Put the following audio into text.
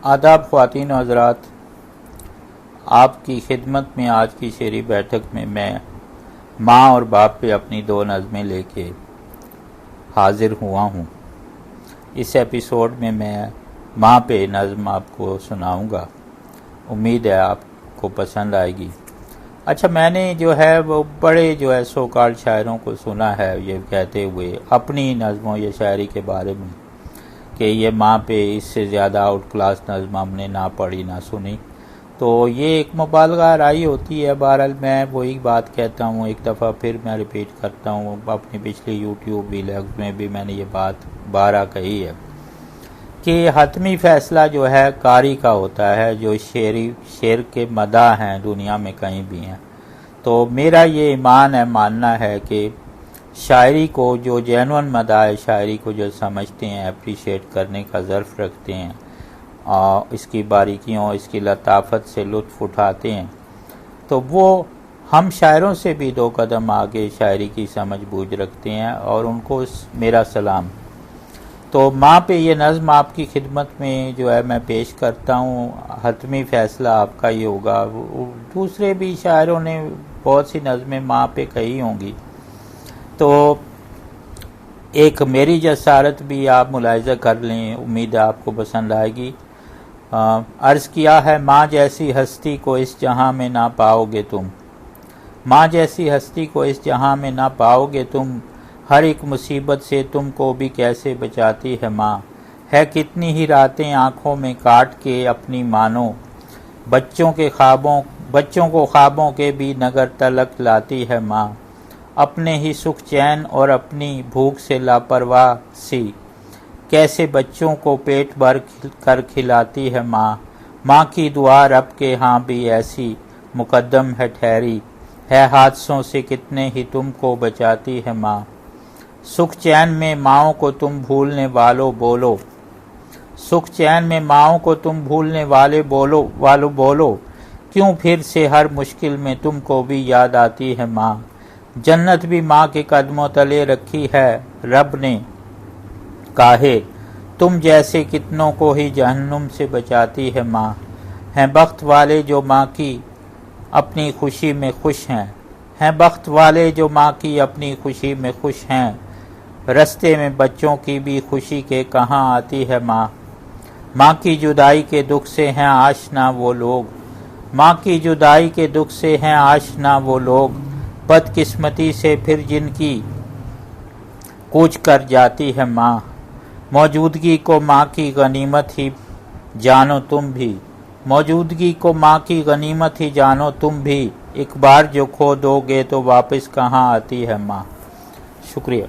आदाब ख्वातीन और हज़रात, आपकी खिदमत में आज की शेरी बैठक में मैं माँ और बाप पे अपनी दो नज़में लेके हाजिर हुआ हूँ। इस एपिसोड में मैं माँ पे नज़म आपको सुनाऊँगा। उम्मीद है आपको पसंद आएगी। अच्छा, मैंने जो है वो बड़े सो कॉल्ड शायरों को सुना है ये कहते हुए अपनी नज़मों या शायरी के बारे में कि ये माँ पे इससे ज़्यादा आउट क्लास नज़म हमने ना पढ़ी ना सुनी, तो ये एक मुबालगा राई होती है। बहरहाल मैं वही बात कहता हूँ, एक दफ़ा फिर मैं रिपीट करता हूँ। अपनी पिछली यूट्यूब व्लॉग्स में भी मैंने ये बात बारहा कही है कि हतमी फ़ैसला जो है कारी का होता है, जो शेर के मदा हैं दुनिया में कहीं भी हैं। तो मेरा ये ईमान है, मानना है कि शायरी को जो जेन्युइन मदा है, शायरी को जो समझते हैं, अप्रिशिएट करने का ज़र्फ़ रखते हैं और इसकी बारीकियों, इसकी लताफत से लुत्फ़ उठाते हैं, तो वो हम शायरों से भी दो कदम आगे शायरी की समझ बूझ रखते हैं और उनको मेरा सलाम। तो माँ पे ये नज़म आपकी खिदमत में जो है मैं पेश करता हूँ। हतमी फ़ैसला आपका ही होगा। दूसरे भी शायरों ने बहुत सी नज़में माँ पे कही होंगी, तो एक मेरी जसारत भी आप मुलाहिज़ा कर लें, उम्मीद है आपको पसंद आएगी। अर्ज़ किया है, माँ जैसी हस्ती को इस जहां में ना पाओगे तुम, माँ जैसी हस्ती को इस जहां में ना पाओगे तुम, हर एक मुसीबत से तुमको भी कैसे बचाती है माँ, है कितनी ही रातें आँखों में काट के अपनी मानो, बच्चों को ख्वाबों के भी नगर तलक लाती है माँ, अपने ही सुख चैन और अपनी भूख से लापरवाह सी, कैसे बच्चों को पेट भर कर खिलाती है माँ, माँ की दुआ रब के यहाँ भी ऐसी मुकद्दम है ठहरी, है हादसों से कितने ही तुमको बचाती है माँ, सुख चैन में माँओं को तुम भूलने वालों बोलो, सुख चैन में माँओं को तुम भूलने वालों बोलो, क्यों फिर से हर मुश्किल में तुमको भी याद आती है माँ, जन्नत भी माँ के कदमों तले रखी है रब ने, काहे तुम जैसे कितनों को ही जहन्नुम से बचाती है माँ, हैं बख्त वाले जो माँ की अपनी खुशी में खुश हैं बख्त वाले जो माँ की अपनी खुशी में खुश हैं, रस्ते में बच्चों की भी खुशी के कहाँ आती है माँ, माँ की जुदाई के दुख से हैं आशना वो लोग, माँ की जुदाई के दुख से हैं आशना वो लोग, बदकिस्मती से फिर जिनकी कूच कर जाती है माँ, मौजूदगी को माँ की गनीमत ही जानो तुम भी, मौजूदगी को माँ की गनीमत ही जानो तुम भी, एक बार जो खो दोगे तो वापस कहाँ आती है माँ। शुक्रिया।